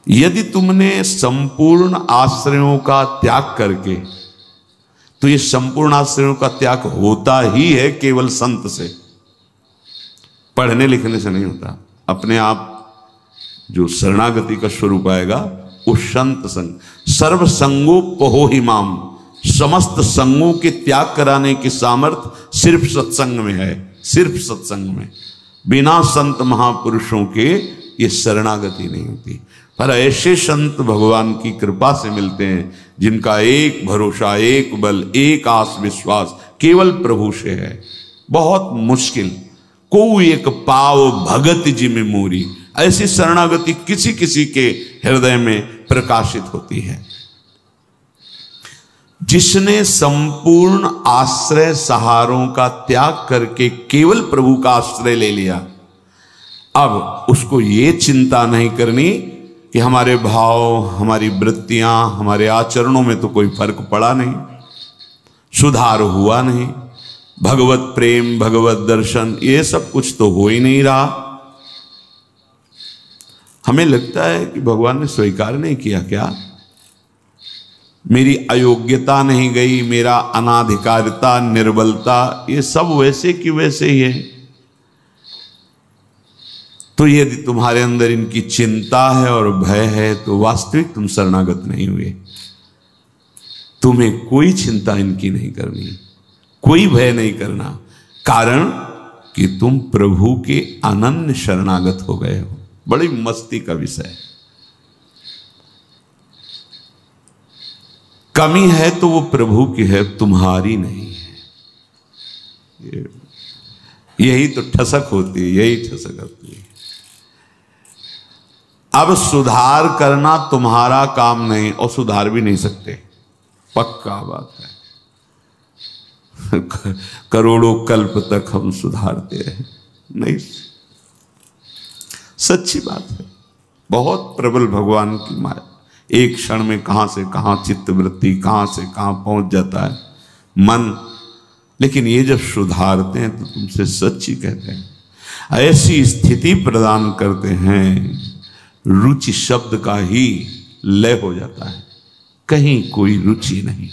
यदि तुमने संपूर्ण आश्रयों का त्याग करके, तो ये संपूर्ण आश्रयों का त्याग होता ही है केवल संत से, पढ़ने लिखने से नहीं होता। अपने आप जो शरणागति का स्वरूप आएगा वो संत संग, सर्व संगोपहो ही माम, समस्त संगों के त्याग कराने की सामर्थ्य सिर्फ सत्संग में है, सिर्फ सत्संग में। बिना संत महापुरुषों के ये शरणागति नहीं होती। पर ऐसे संत भगवान की कृपा से मिलते हैं जिनका एक भरोसा, एक बल, एक आस विश्वास केवल प्रभु से है। बहुत मुश्किल, को एक पाव भगत जी में मोरी, ऐसी शरणागति किसी किसी के हृदय में प्रकाशित होती है। जिसने संपूर्ण आश्रय सहारों का त्याग करके केवल प्रभु का आश्रय ले लिया, अब उसको ये चिंता नहीं करनी कि हमारे भाव, हमारी वृत्तियां, हमारे आचरणों में तो कोई फर्क पड़ा नहीं, सुधार हुआ नहीं, भगवत प्रेम, भगवत दर्शन, ये सब कुछ तो हो ही नहीं रहा। हमें लगता है कि भगवान ने स्वीकार नहीं किया क्या? मेरी अयोग्यता नहीं गई, मेरा अनाधिकारिता, निर्बलता, ये सब वैसे की वैसे ही है। तो यदि तुम्हारे अंदर इनकी चिंता है और भय है तो वास्तविक तुम शरणागत नहीं हुए। तुम्हें कोई चिंता इनकी नहीं करनी, कोई भय नहीं करना, कारण कि तुम प्रभु के अनन्य शरणागत हो गए हो। बड़ी मस्ती का विषय है। कमी है तो वो प्रभु की है, तुम्हारी नहीं है। यही तो ठसक होती है, यही ठसक होती है। अब सुधार करना तुम्हारा काम नहीं और सुधार भी नहीं सकते, पक्का बात है। करोड़ों कल्प तक हम सुधारते रहे, नहीं, सच्ची बात है। बहुत प्रबल भगवान की माया, एक क्षण में कहां से कहां चित्तवृत्ति, कहां से कहां पहुंच जाता है मन। लेकिन ये जब सुधारते हैं तो तुमसे सच्ची कहते हैं, ऐसी स्थिति प्रदान करते हैं, रुचि शब्द का ही लय हो जाता है। कहीं कोई रुचि नहीं,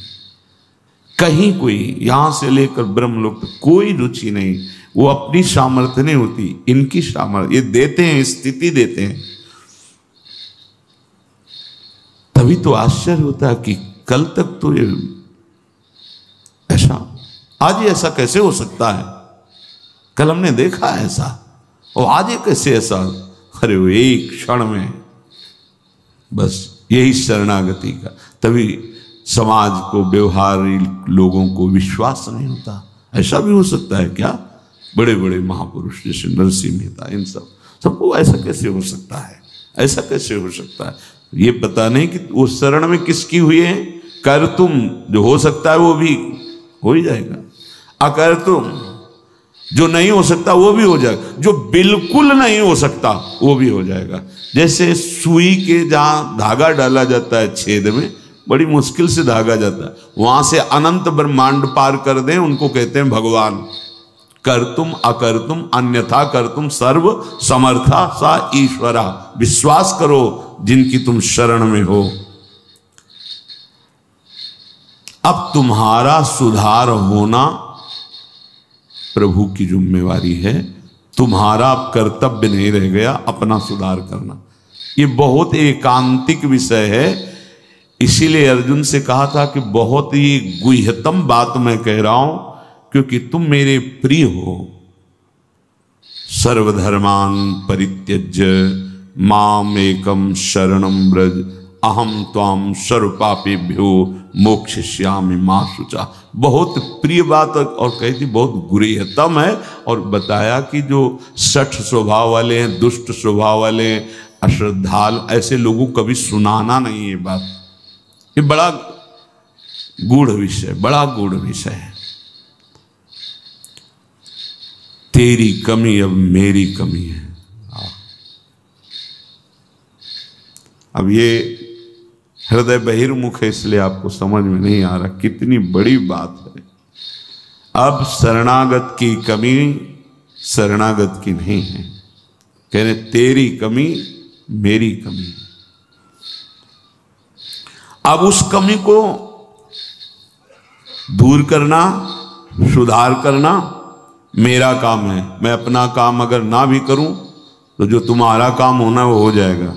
कहीं कोई, यहां से लेकर ब्रह्मलोक तक कोई रुचि नहीं। वो अपनी सामर्थ्य नहीं होती, इनकी सामर्थ्य, ये देते हैं, स्थिति देते हैं। तभी तो आश्चर्य होता है कि कल तक तो ये ऐसा, आज ये ऐसा कैसे हो सकता है? कल हमने देखा ऐसा, और आज ये कैसे ऐसा? अरे वो एक क्षण में, बस यही शरणागति का। तभी समाज को, व्यवहारी लोगों को विश्वास नहीं होता। ऐसा भी हो सकता है क्या? बड़े बड़े महापुरुष जैसे नरसिंह मेहता, इन सबको ऐसा कैसे हो सकता है? ऐसा कैसे हो सकता है? ये पता नहीं कि वो शरण में किसकी हुई है। कर तुम, जो हो सकता है वो भी हो ही जाएगा, अकर तुम, जो नहीं हो सकता वो भी हो जाएगा, जो बिल्कुल नहीं हो सकता वो भी हो जाएगा। जैसे सुई के जहां धागा डाला जाता है छेद में, बड़ी मुश्किल से धागा जाता है, वहां से अनंत ब्रह्मांड पार कर दें, उनको कहते हैं भगवान। कर तुम अकर तुम अन्यथा कर तुम सर्व समर्था सा ईश्वरा। विश्वास करो जिनकी तुम शरण में हो। अब तुम्हारा सुधार होना प्रभु की जिम्मेवारी है, तुम्हारा कर्तव्य नहीं रह गया अपना सुधार करना। ये बहुत एकांतिक विषय है, इसीलिए अर्जुन से कहा था कि बहुत ही गुह्यतम बात मैं कह रहा हूं, क्योंकि तुम मेरे प्रिय हो। सर्वधर्मान परित्यज्य माम एकम शरणम व्रज अहम त्वाम सर्व पापेभ्यो मोक्षयिष्यामि मा शुचा। बहुत प्रिय बात, और कहती बहुत गुह्यतम है। और बताया कि जो सठ स्वभाव वाले हैं, दुष्ट स्वभाव वाले हैं, अश्रद्धाल, ऐसे लोगों को कभी सुनाना नहीं ये बात। ये बड़ा गूढ़ विषय, बड़ा गूढ़ विषय है। तेरी कमी अब मेरी कमी है। अब ये हृदय बहिर्मुख है, इसलिए आपको समझ में नहीं आ रहा कितनी बड़ी बात है। अब शरणागत की कमी शरणागत की नहीं है, कह रहे तेरी कमी मेरी कमी। अब उस कमी को दूर करना, सुधार करना मेरा काम है। मैं अपना काम अगर ना भी करूं तो जो तुम्हारा काम होना वो हो जाएगा।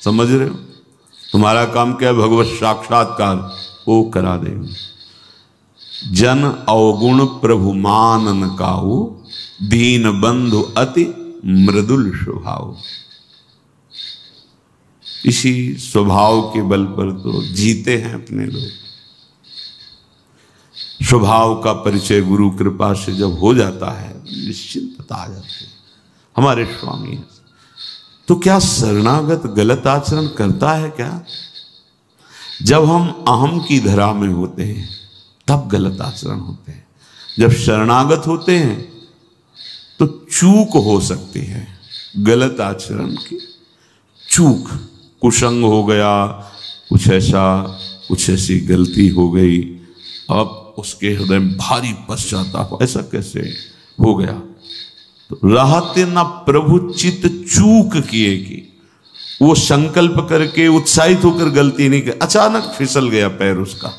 समझ रहे हो? तुम्हारा काम क्या है? भगवत साक्षात्कार वो करा देगा। जन अवगुण प्रभु मानन काहू, दीन बंधु अति मृदुल स्वभाव। इसी स्वभाव के बल पर तो जीते हैं अपने लोग। स्वभाव का परिचय गुरु कृपा से जब हो जाता है निश्चिंतता आ जाती है। हमारे स्वामी हैं। तो क्या शरणागत गलत आचरण करता है क्या? जब हम अहम की धरा में होते हैं तब गलत आचरण होते हैं। जब शरणागत होते हैं तो चूक हो सकती है, गलत आचरण की चूक, कुसंग हो गया, कुछ ऐसी गलती हो गई, अब उसके हृदय में भारी पश्चाताप, ऐसा कैसे हो गया? तो रहते न प्रभु चित चूक किए कि वो संकल्प करके उत्साहित होकर गलती नहीं कर, अचानक फिसल गया पैर उसका।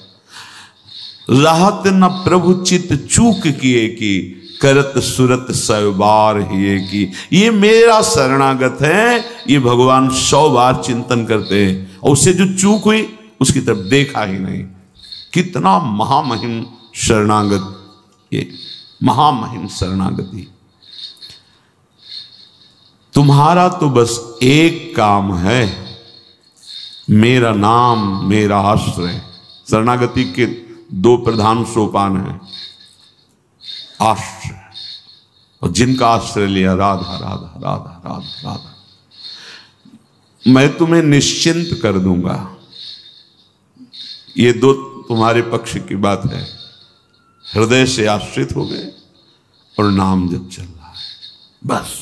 रहत न प्रभु चित चूक किए कि करत सुरत 100 बार ही की। ये मेरा शरणागत है, ये भगवान 100 बार चिंतन करते हैं और उससे जो चूक हुई उसकी तरफ देखा ही नहीं। कितना महामहिम शरणागत, ये महामहिम शरणागति। तुम्हारा तो बस एक काम है, मेरा नाम मेरा आश्रय। शरणागति के 2 प्रधान सोपान हैं, आश्रय और जिनका आश्रय लिया राधा राधा राधा राधा राधा, मैं तुम्हें निश्चिंत कर दूंगा। ये 2 तुम्हारे पक्ष की बात है। हृदय से आश्रित हो गए और नाम जब चल रहा है, बस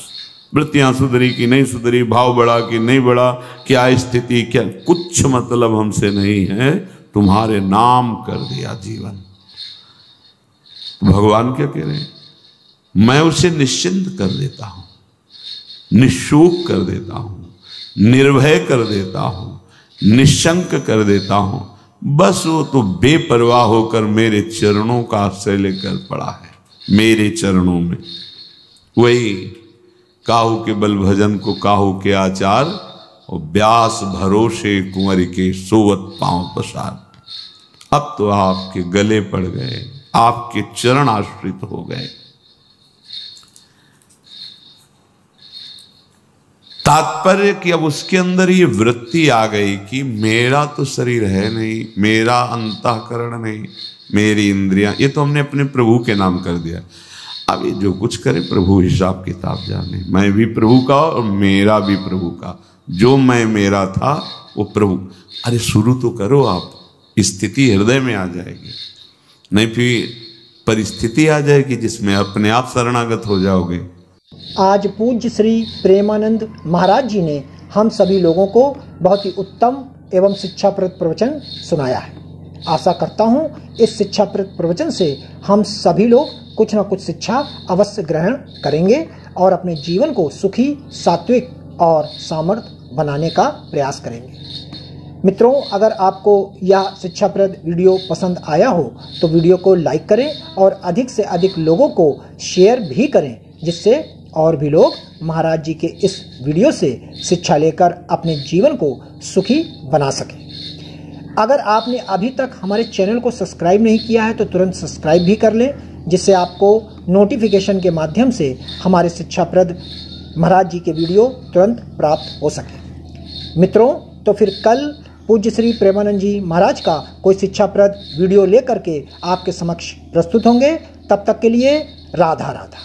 वृत्तियां सुधरी कि नहीं सुधरी, भाव बढ़ा कि नहीं बढ़ा, क्या स्थिति, क्या कुछ मतलब हमसे नहीं है, तुम्हारे नाम कर दिया जीवन। भगवान क्या कह रहे हैं? मैं उसे निश्चिंत कर देता हूं, निशोक कर देता हूं, निर्भय कर देता हूं, निशंक कर देता हूं। बस वो तो बेपरवाह होकर मेरे चरणों का आश्रय लेकर पड़ा है, मेरे चरणों में। वही काहू के बल भजन को काहू के आचार, और व्यास भरोसे कुंवर के सोवत पांव पसार। अब तो आपके गले पड़ गए, आपके चरण आश्रित हो गए। तात्पर्य कि अब उसके अंदर ये वृत्ति आ गई कि मेरा तो शरीर है नहीं, मेरा अंतःकरण नहीं, मेरी इंद्रियां, ये तो हमने अपने प्रभु के नाम कर दिया। अब ये जो कुछ करे प्रभु हिसाब किताब जाने। मैं भी प्रभु का और मेरा भी प्रभु का। जो मैं मेरा था वो प्रभु। अरे शुरू तो करो आप, स्थिति हृदय में आ जाएगी, नहीं फिर परिस्थिति आ जाएगी जिसमें अपने आप शरणागत हो जाओगे। आज पूज्य श्री प्रेमानंद महाराज जी ने हम सभी लोगों को बहुत ही उत्तम एवं शिक्षाप्रद प्रवचन सुनाया है। आशा करता हूँ इस शिक्षाप्रद प्रवचन से हम सभी लोग कुछ न कुछ शिक्षा अवश्य ग्रहण करेंगे और अपने जीवन को सुखी, सात्विक और सामर्थ्य बनाने का प्रयास करेंगे। मित्रों, अगर आपको यह शिक्षाप्रद वीडियो पसंद आया हो तो वीडियो को लाइक करें और अधिक से अधिक लोगों को शेयर भी करें, जिससे और भी लोग महाराज जी के इस वीडियो से शिक्षा लेकर अपने जीवन को सुखी बना सकें। अगर आपने अभी तक हमारे चैनल को सब्सक्राइब नहीं किया है तो तुरंत सब्सक्राइब भी कर लें, जिससे आपको नोटिफिकेशन के माध्यम से हमारे शिक्षाप्रद महाराज जी के वीडियो तुरंत प्राप्त हो सके। मित्रों, तो फिर कल पूज्य श्री प्रेमानंद जी महाराज का कोई शिक्षाप्रद वीडियो लेकर के आपके समक्ष प्रस्तुत होंगे। तब तक के लिए राधा राधा।